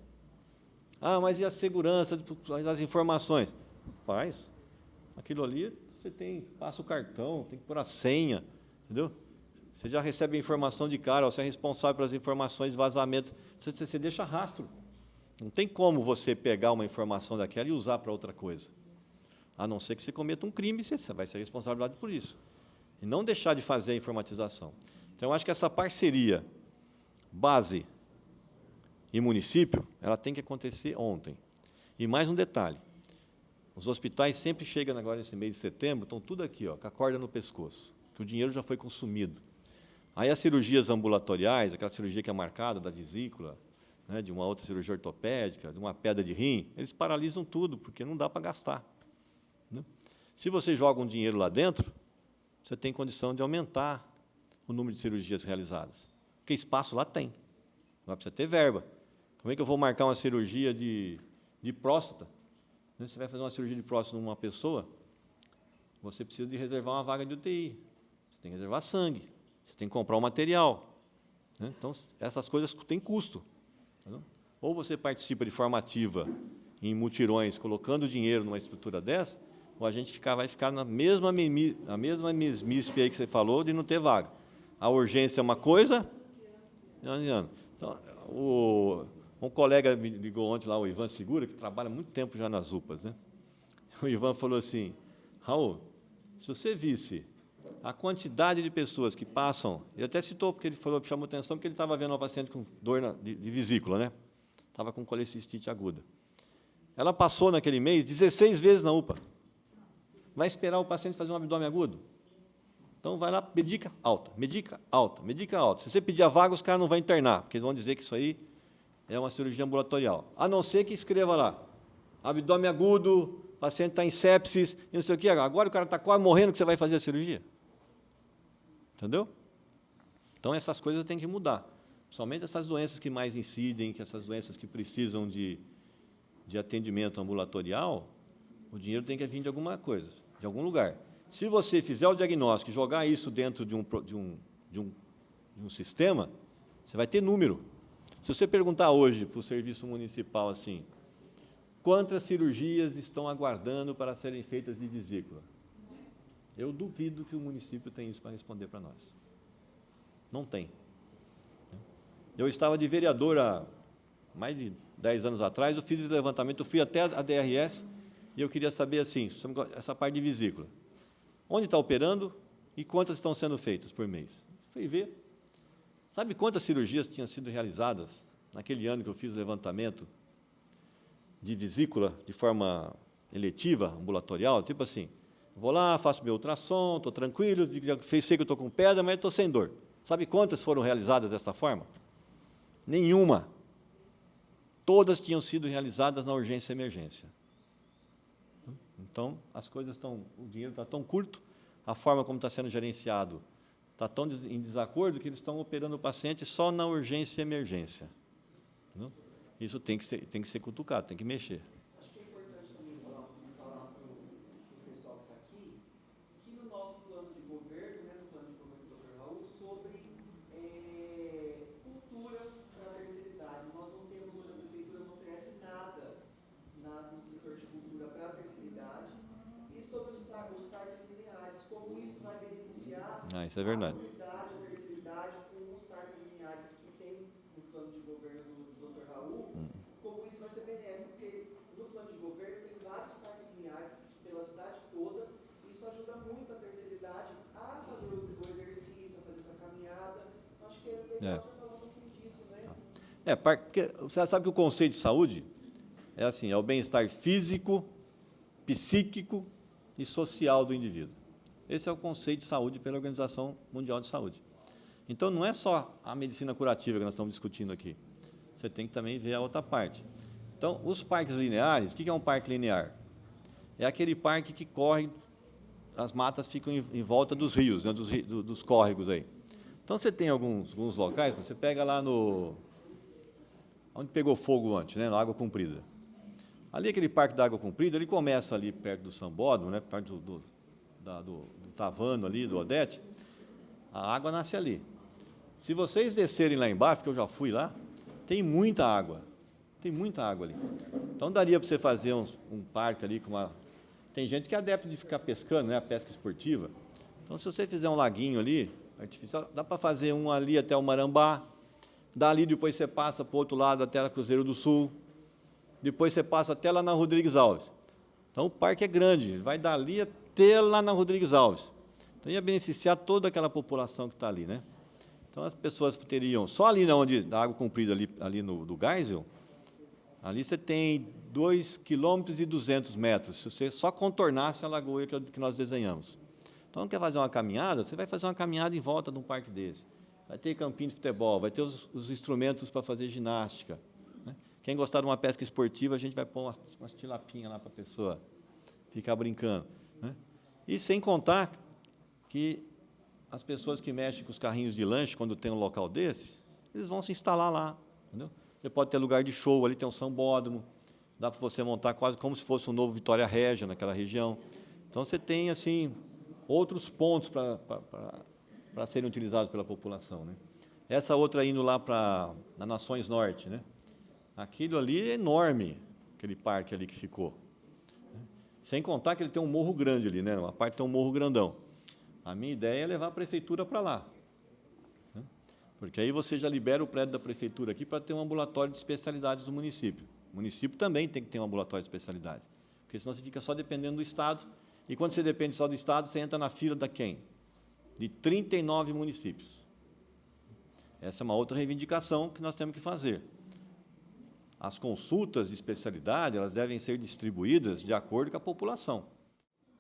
Ah, mas e a segurança das informações? Faz. Aquilo ali, você passa o cartão, tem que pôr a senha, entendeu? Você já recebe a informação de cara, você é responsável pelas informações de vazamentos, você deixa rastro. Não tem como você pegar uma informação daquela e usar para outra coisa. A não ser que você cometa um crime, você vai ser responsabilizado por isso. E não deixar de fazer a informatização. Então, eu acho que essa parceria Base e município, ela tem que acontecer ontem. E mais um detalhe, os hospitais sempre chegam agora nesse mês de setembro, estão tudo aqui, ó, com a corda no pescoço, que o dinheiro já foi consumido. Aí as cirurgias ambulatoriais, aquela cirurgia que é marcada da vesícula, né, de uma outra cirurgia ortopédica, de uma pedra de rim, eles paralisam tudo, porque não dá para gastar. Né? Se você joga um dinheiro lá dentro, você tem condição de aumentar o número de cirurgias realizadas, porque espaço lá tem, não precisa ter verba. Como é que eu vou marcar uma cirurgia de próstata? Você vai fazer uma cirurgia de próstata numa pessoa, você precisa de reservar uma vaga de UTI, você tem que reservar sangue, você tem que comprar o material. Né? Então, essas coisas têm custo. Entendeu? Ou você participa de forma ativa em mutirões, colocando dinheiro numa estrutura dessa, ou a gente vai ficar na mesma mesmice aí que você falou, de não ter vaga. A urgência é uma coisa... Então, um colega me ligou ontem lá, o Ivan Segura, que trabalha muito tempo já nas UPAs, né? O Ivan falou assim, Raul, se você visse a quantidade de pessoas que passam, ele até citou, porque ele falou, chamou atenção, porque ele estava vendo uma paciente com dor de vesícula, né? Estava com colecistite aguda. Ela passou naquele mês 16 vezes na UPA. Vai esperar o paciente fazer um abdômen agudo? Então, vai lá, medica alta, medica alta, medica alta. Se você pedir a vaga, os caras não vão internar, porque eles vão dizer que isso aí é uma cirurgia ambulatorial. A não ser que escreva lá, abdômen agudo, paciente está em sepsis, e não sei o quê. Agora o cara está quase morrendo que você vai fazer a cirurgia. Entendeu? Então, essas coisas têm que mudar. Principalmente essas doenças que mais incidem, que essas doenças que precisam de atendimento ambulatorial, o dinheiro tem que vir de alguma coisa, de algum lugar. Se você fizer o diagnóstico e jogar isso dentro de um sistema, você vai ter número. Se você perguntar hoje para o serviço municipal assim, quantas cirurgias estão aguardando para serem feitas de vesícula? Eu duvido que o município tenha isso para responder para nós. Não tem. Eu estava de vereador há mais de 10 anos atrás, eu fiz esse levantamento, eu fui até a DRS e eu queria saber assim, essa parte de vesícula. Onde está operando e quantas estão sendo feitas por mês? Fui ver. Sabe quantas cirurgias tinham sido realizadas naquele ano que eu fiz o levantamento de vesícula de forma eletiva, ambulatorial? Tipo assim, vou lá, faço meu ultrassom, estou tranquilo, sei que eu estou com pedra, mas estou sem dor. Sabe quantas foram realizadas dessa forma? Nenhuma. Todas tinham sido realizadas na urgência e emergência. Então, as coisas o dinheiro está tão curto, a forma como está sendo gerenciado está tão em desacordo que eles estão operando o paciente só na urgência e emergência. Não? Isso tem que ser cutucado, tem que mexer. Acho que é importante também falar para o pessoal que está aqui, que no nosso plano de governo, né, no plano de governo do Dr. Raul, sobre cultura para a terceira idade. Nós não temos hoje, a prefeitura não oferece nada no setor de cultura para a terceira idade. E sobre os parques lineares, como isso vai beneficiar Isso é verdade. a comunidade, a terceira idade, com os parques lineares que tem no plano de governo do Dr. Raul, como isso vai ser benéfico, porque no plano de governo tem vários parques lineares pela cidade toda, e isso ajuda muito a terceira idade a fazer o exercício, a fazer essa caminhada. Então, acho que é legal você falar um pouquinho disso, né? Porque você sabe que o conceito de saúde é assim, é o bem-estar físico, psíquico e social do indivíduo. Esse é o conceito de saúde pela Organização Mundial de Saúde. Então, não é só a medicina curativa que nós estamos discutindo aqui. Você tem que também ver a outra parte. Então, os parques lineares, o que é um parque linear? É aquele parque que corre, as matas ficam em volta dos rios, né, dos córregos aí. Então, você tem alguns locais, você pega lá no... onde pegou fogo antes, né, na Água Comprida. Ali, aquele parque da Água Comprida, ele começa ali perto do Sambódromo, né, perto do Tavano ali, do Odete, a água nasce ali. Se vocês descerem lá embaixo, porque eu já fui lá, tem muita água. Tem muita água ali. Então, daria para você fazer um parque ali com uma... Tem gente que é adepto de ficar pescando, né, a pesca esportiva. Então, se você fizer um laguinho ali, artificial, dá para fazer um ali até o Marambá, dali depois você passa para o outro lado até a Cruzeiro do Sul, depois você passa até lá na Rodrigues Alves. Então, o parque é grande, vai dali até lá na Rodrigues Alves. Então, ia beneficiar toda aquela população que está ali, né? Então, as pessoas teriam, só ali onde, da Água Comprida, ali do Geisel, ali você tem 2,2 km, se você só contornasse a lagoa que nós desenhamos. Então, quer fazer uma caminhada, você vai fazer uma caminhada em volta de um parque desse. Vai ter campinho de futebol, vai ter os instrumentos para fazer ginástica. Né? Quem gostar de uma pesca esportiva, a gente vai pôr umas tilapinhas lá para a pessoa ficar brincando. Né? E sem contar que as pessoas que mexem com os carrinhos de lanche, quando tem um local desse, eles vão se instalar lá. Entendeu? Você pode ter lugar de show, ali tem um sambódromo, dá para você montar quase como se fosse um novo Vitória Régia naquela região. Então, você tem, assim, outros pontos para serem utilizados pela população. Né? Essa outra indo lá para a Nações Norte, né? Aquilo ali é enorme, aquele parque ali que ficou. Sem contar que ele tem um morro grande ali, né? Uma parte tem um morro grandão. A minha ideia é levar a prefeitura para lá. Né? Porque aí você já libera o prédio da prefeitura aqui para ter um ambulatório de especialidades do município. O município também tem que ter um ambulatório de especialidades. Porque senão você fica só dependendo do Estado. E quando você depende só do Estado, você entra na fila da quem? De 39 municípios. Essa é uma outra reivindicação que nós temos que fazer. As consultas de especialidade, elas devem ser distribuídas de acordo com a população.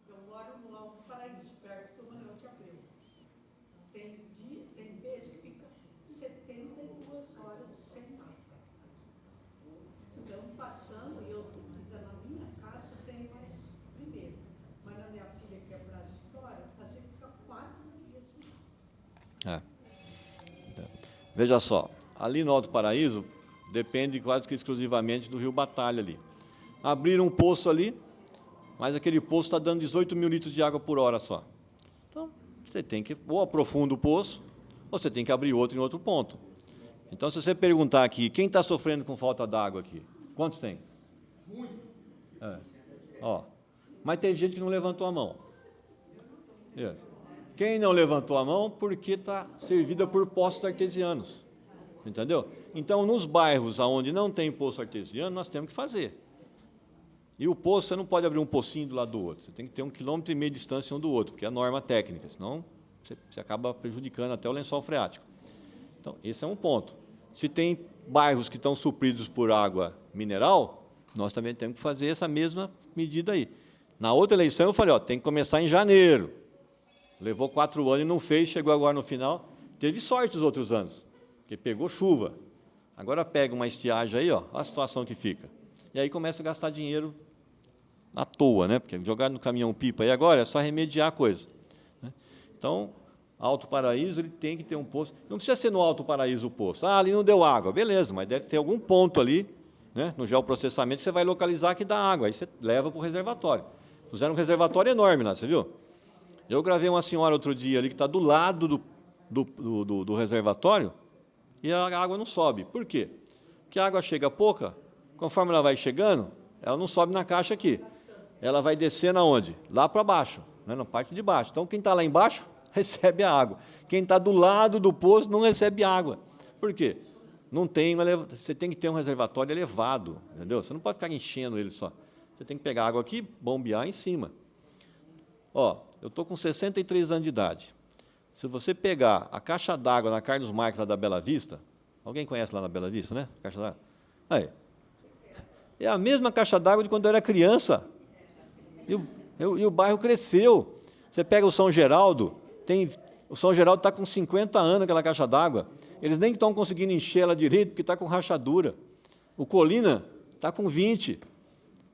Eu moro no Alto Paraíso, perto do Manuel de Abreu. Tem vez que fica 72 horas sem água. Estão passando, e eu ainda na minha casa tem mais primeiro. Mas na minha filha, que é Brasília, assim fica 4 dias sem água. Veja só, ali no Alto Paraíso, depende quase que exclusivamente do Rio Batalha ali. Abriram um poço ali, mas aquele poço está dando 18 mil litros de água por hora só. Então, você tem que, ou aprofunda o poço, ou você tem que abrir outro em outro ponto. Então, se você perguntar aqui, quem está sofrendo com falta d'água aqui? Quantos tem? Muito. Ó, mas teve gente que não levantou a mão. Quem não levantou a mão, porque está servida por poços artesianos. Entendeu? Então, nos bairros onde não tem poço artesiano, nós temos que fazer. E o poço, você não pode abrir um pocinho do lado do outro. Você tem que ter 1,5 km de distância um do outro, porque é a norma técnica, senão você acaba prejudicando até o lençol freático. Então, esse é um ponto. Se tem bairros que estão supridos por água mineral, nós também temos que fazer essa mesma medida aí. Na outra eleição, eu falei, ó, tem que começar em janeiro. Levou 4 anos e não fez, chegou agora no final. Teve sorte os outros anos, porque pegou chuva. Agora pega uma estiagem aí, ó, a situação que fica. E aí começa a gastar dinheiro à toa, né? Porque jogar no caminhão-pipa aí agora é só remediar a coisa. Né? Então, Alto Paraíso, ele tem que ter um poço. Não precisa ser no Alto Paraíso o poço. Ah, ali não deu água. Beleza, mas deve ter algum ponto ali, né? No geoprocessamento, você vai localizar que dá água. Aí você leva para o reservatório. Fizeram um reservatório enorme lá, você viu? Eu gravei uma senhora outro dia ali que está do lado do reservatório e a água não sobe. Por quê? Porque a água chega pouca, conforme ela vai chegando, ela não sobe na caixa aqui. Ela vai descendo aonde? Lá para baixo, né? Na parte de baixo. Então, quem está lá embaixo recebe a água. Quem está do lado do poço não recebe água. Por quê? Não tem você tem que ter um reservatório elevado, entendeu? Você não pode ficar enchendo ele só. Você tem que pegar água aqui, bombear em cima. Ó, eu estou com 63 anos de idade. Se você pegar a caixa d'água na Carlos Marques, lá da Bela Vista, alguém conhece lá na Bela Vista, né? Caixa d'água? Aí. É a mesma caixa d'água de quando eu era criança. E o bairro cresceu. Você pega o São Geraldo, o São Geraldo está com 50 anos aquela caixa d'água. Eles nem estão conseguindo encher ela direito porque está com rachadura. O Colina está com 20.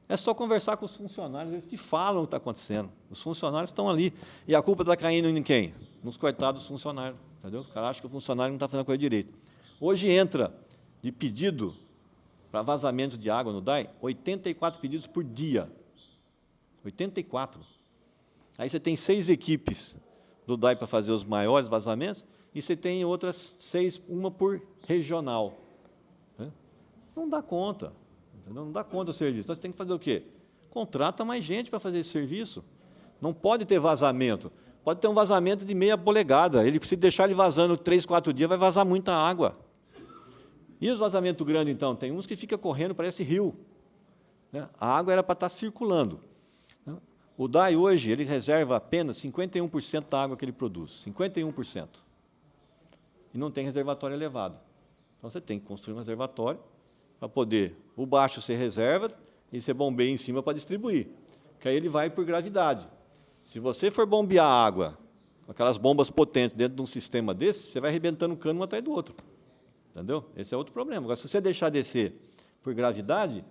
É só conversar com os funcionários, eles te falam o que está acontecendo. Os funcionários estão ali. E a culpa está caindo em quem? Nos coitados dos funcionários. Entendeu? O cara acha que o funcionário não está fazendo a coisa direito. Hoje entra de pedido para vazamento de água no DAI, 84 pedidos por dia. 84. Aí você tem 6 equipes do DAI para fazer os maiores vazamentos, e você tem outras 6, uma por regional. Né? Não dá conta. Entendeu? Não dá conta do serviço. Então, você tem que fazer o quê? Contrata mais gente para fazer esse serviço. Não pode ter vazamento. Pode ter um vazamento de meia polegada. Se deixar ele vazando 3, 4 dias, vai vazar muita água. E os vazamentos grandes, então? Tem uns que fica correndo, parece rio. Né? A água era para estar circulando. O DAI, hoje, ele reserva apenas 51% da água que ele produz. 51%. E não tem reservatório elevado. Então, você tem que construir um reservatório para poder, o baixo ser reserva, e você bombeia em cima para distribuir. Que aí ele vai por gravidade. Se você for bombear água, com aquelas bombas potentes dentro de um sistema desse, você vai arrebentando um cano um atrás do outro. Entendeu? Esse é outro problema. Agora, se você deixar descer por gravidade,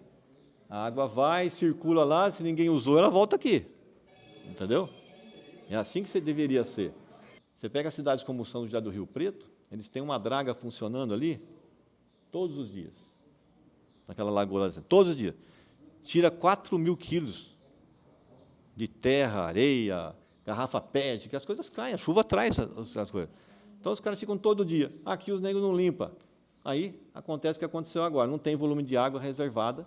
a água vai, circula lá, se ninguém usou, ela volta aqui. Entendeu? É assim que você deveria ser. Você pega cidades como São José do Rio Preto, eles têm uma draga funcionando ali todos os dias. Naquela lagoa, todos os dias. Tira 4.000 quilos de terra, areia, garrafa PET, que as coisas caem, a chuva traz as coisas. Então, os caras ficam todo dia. Aqui os negros não limpam. Aí, acontece o que aconteceu agora. Não tem volume de água reservada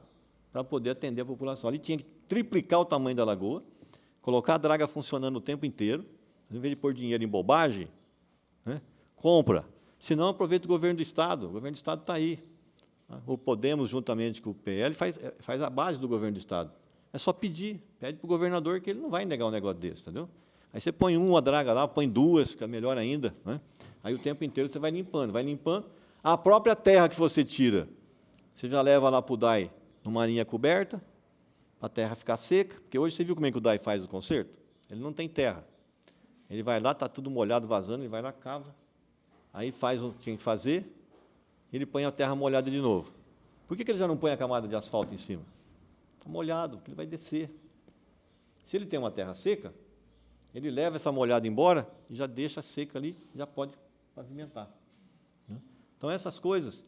para poder atender a população. Ali tinha que triplicar o tamanho da lagoa, colocar a draga funcionando o tempo inteiro, em vez de pôr dinheiro em bobagem, né, compra. Senão, aproveita o governo do Estado. O governo do Estado está aí. O Podemos, juntamente com o PL, faz a base do governo do Estado. É só pedir. Pede para o governador que ele não vai negar um negócio desse, entendeu? Aí você põe uma draga lá, põe 2, que é melhor ainda. Né? Aí o tempo inteiro você vai limpando. A própria terra que você tira, você já leva lá para o DAI numa linha coberta, para a terra ficar seca. Porque hoje você viu como é que o DAI faz o conserto? Ele não tem terra. Ele vai lá, está tudo molhado, vazando, ele vai lá, cava. Aí faz o que tinha que fazer, ele põe a terra molhada de novo. Por que ele já não põe a camada de asfalto em cima? Está molhado, porque ele vai descer. Se ele tem uma terra seca, ele leva essa molhada embora e já deixa seca ali, já pode pavimentar. Então, essas coisas,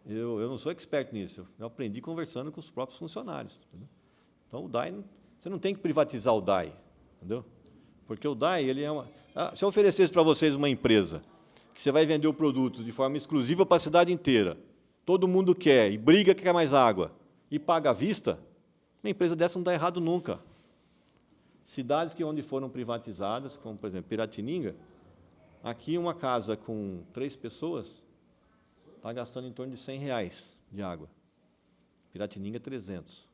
eu não sou expert nisso, eu aprendi conversando com os próprios funcionários. Entendeu? Então, o DAI, você não tem que privatizar o DAI, entendeu? Porque o DAI, ele é uma... se eu oferecesse para vocês uma empresa que você vai vender o produto de forma exclusiva para a cidade inteira, todo mundo quer, e briga que quer mais água, e paga à vista, uma empresa dessa não dá errado nunca. Cidades onde foram privatizadas, como, por exemplo, Piratininga, aqui uma casa com 3 pessoas está gastando em torno de R$100 de água. Piratininga, 300,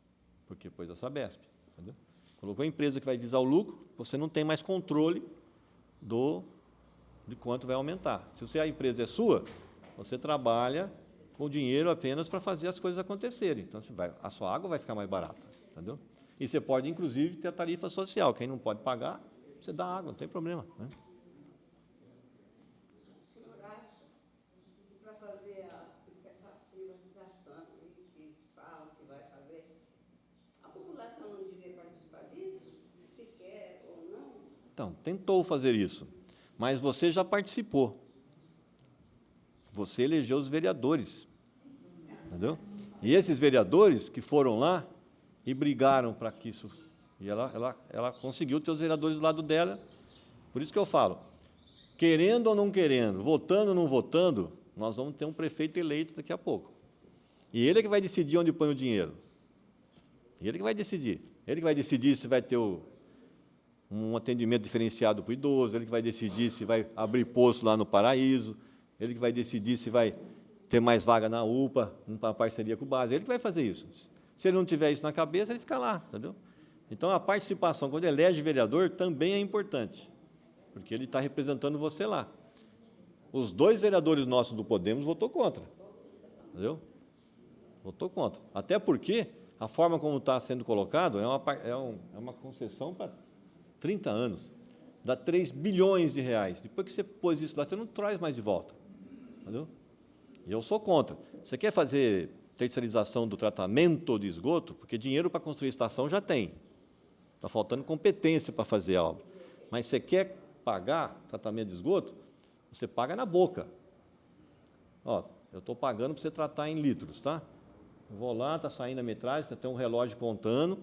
porque pôs a Sabesp. Entendeu? Colocou a empresa que vai visar o lucro, você não tem mais controle de quanto vai aumentar. Se a empresa é sua, você trabalha com dinheiro apenas para fazer as coisas acontecerem. Então, a sua água vai ficar mais barata. Entendeu? E você pode, inclusive, ter a tarifa social. Quem não pode pagar, você dá água, não tem problema. Né? O senhor acha que para fazer essa privatização que fala que vai fazer, a população não devia participar disso? Se quer ou não? Então, tentou fazer isso, mas você já participou. Você elegeu os vereadores. Entendeu? E esses vereadores que foram lá e brigaram para que isso... E ela conseguiu ter os vereadores do lado dela. Por isso que eu falo, querendo ou não querendo, votando ou não votando, nós vamos ter um prefeito eleito daqui a pouco. E ele é que vai decidir onde põe o dinheiro. Ele que vai decidir. Ele que vai decidir se vai ter um atendimento diferenciado para o idoso, ele que vai decidir se vai abrir posto lá no Paraíso, ele que vai decidir se vai ter mais vaga na UPA, uma parceria com o BASE, ele que vai fazer isso. Se ele não tiver isso na cabeça, ele fica lá, entendeu? Então, a participação, quando elege vereador, também é importante, porque ele está representando você lá. Os 2 vereadores nossos do Podemos votou contra, entendeu? Votou contra. Até porque a forma como está sendo colocado é uma concessão para 30 anos. Dá 3 bilhões de reais. Depois que você pôs isso lá, você não traz mais de volta. Entendeu? E eu sou contra. Você quer fazer terceirização do tratamento de esgoto, porque dinheiro para construir estação já tem. Está faltando competência para fazer a obra. Mas você quer pagar tratamento de esgoto, você paga na boca. Ó, eu estou pagando para você tratar em litros, tá? Eu vou lá, está saindo a metragem, você tem um relógio contando,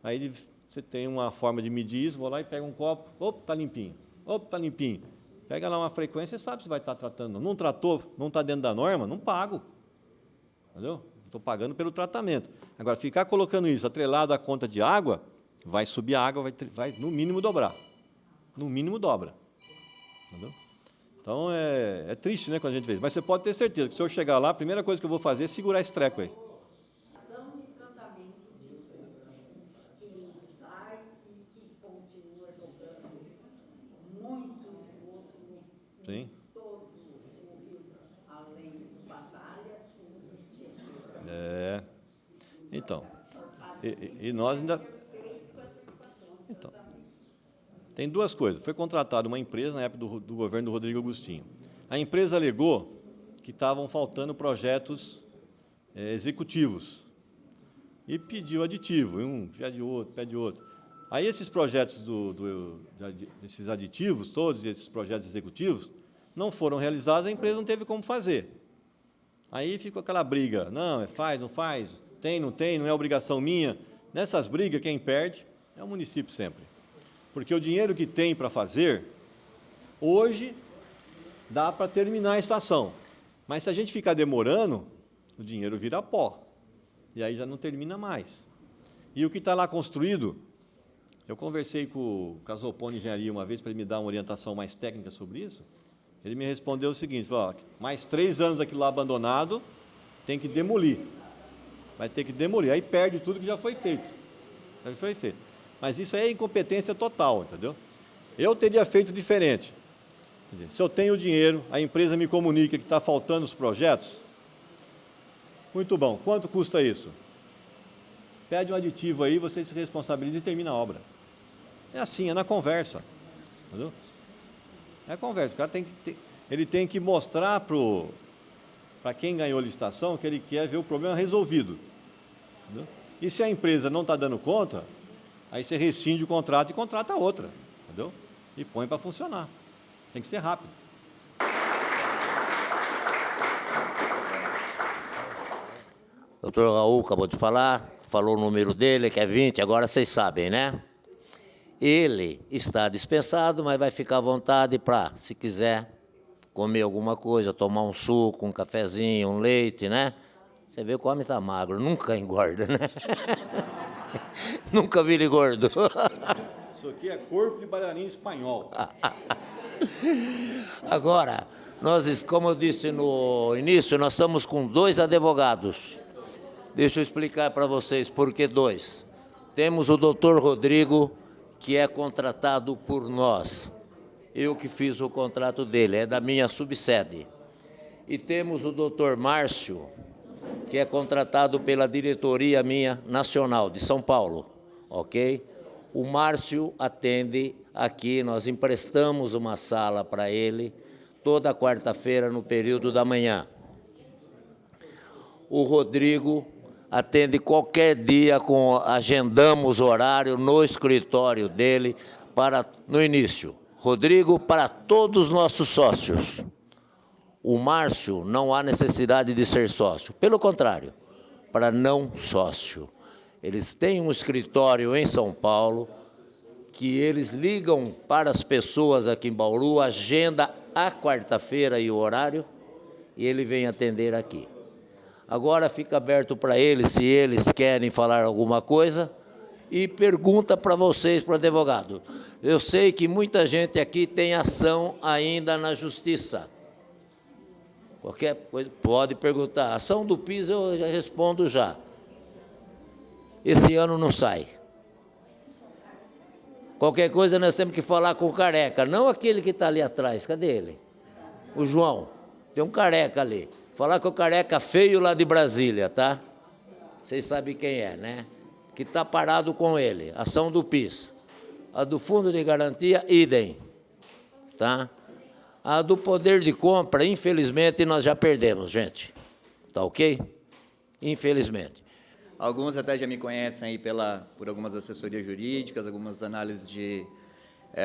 aí você tem uma forma de medir isso, vou lá e pego um copo, opa, está limpinho, opa, está limpinho. Pega lá uma frequência, você sabe se vai estar tratando. Não tratou, não está dentro da norma, não pago. Entendeu? Estou pagando pelo tratamento. Agora, ficar colocando isso atrelado à conta de água, vai subir a água, vai no mínimo dobrar. No mínimo dobra. Entendeu? Então, é triste, né, quando a gente vê isso. Mas você pode ter certeza que se eu chegar lá, a primeira coisa que eu vou fazer é segurar esse treco aí. Ação de tratamento de esgoto, que sai e que continua jogando muito esgoto em Sim. todo o rio, além do Batalha, o Tietê. É. Então, e nós ainda... Então, tem duas coisas. Foi contratada uma empresa na época do governo do Rodrigo Agostinho. A empresa alegou que estavam faltando projetos executivos e pediu aditivo, um pede outro, pede outro. Aí esses projetos, esses aditivos todos, esses projetos executivos, não foram realizados, a empresa não teve como fazer. Aí ficou aquela briga, não, faz, não faz, tem, não é obrigação minha. Nessas brigas, quem perde é o município sempre. Porque o dinheiro que tem para fazer, hoje, dá para terminar a estação. Mas se a gente ficar demorando, o dinheiro vira pó. E aí já não termina mais. E o que está lá construído, eu conversei com o Casopone Engenharia uma vez para ele me dar uma orientação mais técnica sobre isso. Ele me respondeu o seguinte, falou, mais 3 anos aquilo lá abandonado, tem que demolir. Vai ter que demolir, aí perde tudo que já foi feito. Já foi feito. Mas isso é incompetência total, entendeu? Eu teria feito diferente. Quer dizer, se eu tenho dinheiro, a empresa me comunica que está faltando os projetos, muito bom, quanto custa isso? Pede um aditivo aí, você se responsabiliza e termina a obra. É assim, é na conversa, entendeu? É a conversa, o cara ele tem que mostrar para quem ganhou a licitação que ele quer ver o problema resolvido. Entendeu? E se a empresa não está dando conta, aí você rescinde o contrato e contrata outra, entendeu? E põe para funcionar. Tem que ser rápido. Doutor Raul acabou de falar, falou o número dele, que é 20, agora vocês sabem, né? Ele está dispensado, mas vai ficar à vontade para, se quiser, comer alguma coisa, tomar um suco, um cafezinho, um leite, né? Você vê que o homem está magro, nunca engorda, né? Nunca vi ele gordo. Isso aqui é corpo de bailarino espanhol. Agora, como eu disse no início, nós estamos com 2 advogados. Deixa eu explicar para vocês por que 2. Temos o doutor Rodrigo, que é contratado por nós. Eu que fiz o contrato dele, é da minha subsede. E temos o doutor Márcio, que é contratado pela diretoria minha nacional de São Paulo, ok? O Márcio atende aqui, nós emprestamos uma sala para ele, toda quarta-feira no período da manhã. O Rodrigo atende qualquer dia, agendamos horário no escritório dele, no início. Rodrigo, para todos os nossos sócios. O Márcio não há necessidade de ser sócio, pelo contrário, para não sócio. Eles têm um escritório em São Paulo, que eles ligam para as pessoas aqui em Bauru, agenda a quarta-feira e o horário, e ele vem atender aqui. Agora fica aberto para eles, se eles querem falar alguma coisa, e pergunta para vocês, para o advogado. Eu sei que muita gente aqui tem ação ainda na justiça. Qualquer coisa pode perguntar. Ação do PIS eu já respondo já. Esse ano não sai. Qualquer coisa nós temos que falar com o careca, não aquele que está ali atrás. Cadê ele? O João. Tem um careca ali. Falar com o careca feio lá de Brasília, tá? Vocês sabem quem é, né? Que está parado com ele. Ação do PIS. A do Fundo de Garantia, idem. Tá? A do poder de compra, infelizmente, nós já perdemos, gente. Tá ok? infelizmente. Alguns até já me conhecem aí por algumas assessorias jurídicas, algumas análises de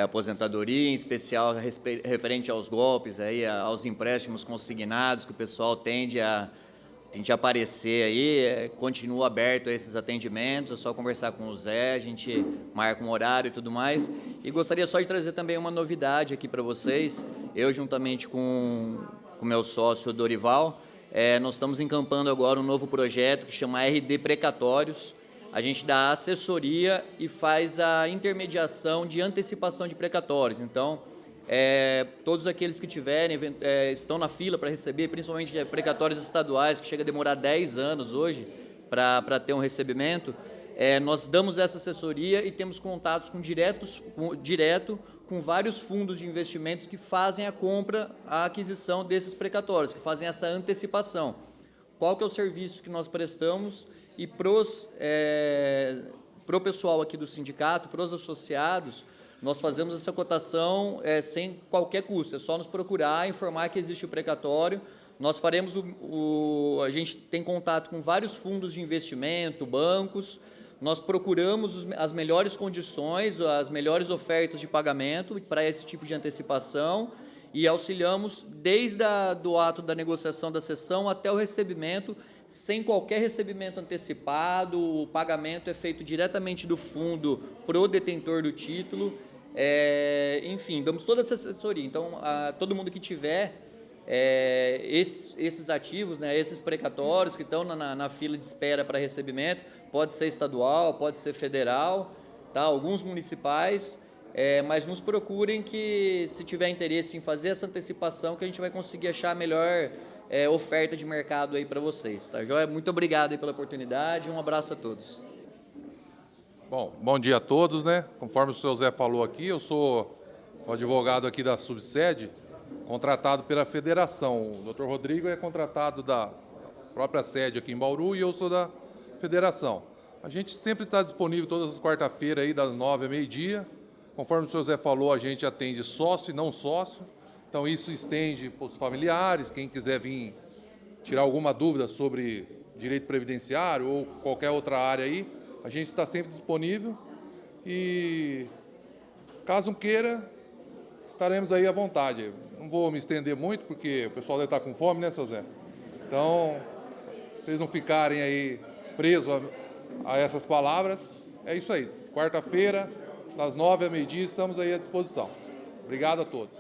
aposentadoria, em especial referente aos golpes, aí, aos empréstimos consignados que o pessoal tende a aparecer aí. Continua aberto a esses atendimentos, é só conversar com o Zé, a gente marca um horário e tudo mais. E gostaria só de trazer também uma novidade aqui para vocês. Eu, juntamente com o meu sócio Dorival, nós estamos encampando agora um novo projeto que chama RD Precatórios. A gente dá assessoria e faz a intermediação de antecipação de precatórios. Então, todos aqueles que tiverem, estão na fila para receber, principalmente precatórios estaduais, que chega a demorar 10 anos hoje para ter um recebimento, nós damos essa assessoria e temos contatos direto com vários fundos de investimentos que fazem a aquisição desses precatórios, que fazem essa antecipação. Qual que é o serviço que nós prestamos? E para o pessoal aqui do sindicato, para os associados, nós fazemos essa cotação sem qualquer custo, é só nos procurar, informar que existe o precatório. Nós faremos a gente tem contato com vários fundos de investimento, bancos, nós procuramos as melhores condições, as melhores ofertas de pagamento para esse tipo de antecipação e auxiliamos desde do ato da negociação da cessão até o recebimento, sem qualquer recebimento antecipado. O pagamento é feito diretamente do fundo para o detentor do título. Enfim, damos toda essa assessoria. Então, todo mundo que tiver esses ativos, né, esses precatórios que estão na fila de espera para recebimento, pode ser estadual, pode ser federal, tá? Alguns municipais, mas nos procurem, que se tiver interesse em fazer essa antecipação, que a gente vai conseguir achar a melhor oferta de mercado aí para vocês, tá joia? Muito obrigado aí pela oportunidade, um abraço a todos. Bom dia a todos, né? Conforme o senhor Zé falou aqui, eu sou o advogado aqui da subsede, contratado pela federação. O Dr. Rodrigo é contratado da própria sede aqui em Bauru e eu sou da federação. A gente sempre está disponível todas as quarta-feiras aí, das 9 ao meio-dia. Conforme o senhor Zé falou, a gente atende sócio e não sócio. Então, isso estende para os familiares, quem quiser vir tirar alguma dúvida sobre direito previdenciário ou qualquer outra área aí, a gente está sempre disponível. E, caso queira, estaremos aí à vontade. Não vou me estender muito, porque o pessoal deve estar com fome, né, seu Zé? Então, vocês não ficarem aí presos a essas palavras, é isso aí. Quarta-feira, das 9 ao meio-dia, estamos aí à disposição. Obrigado a todos.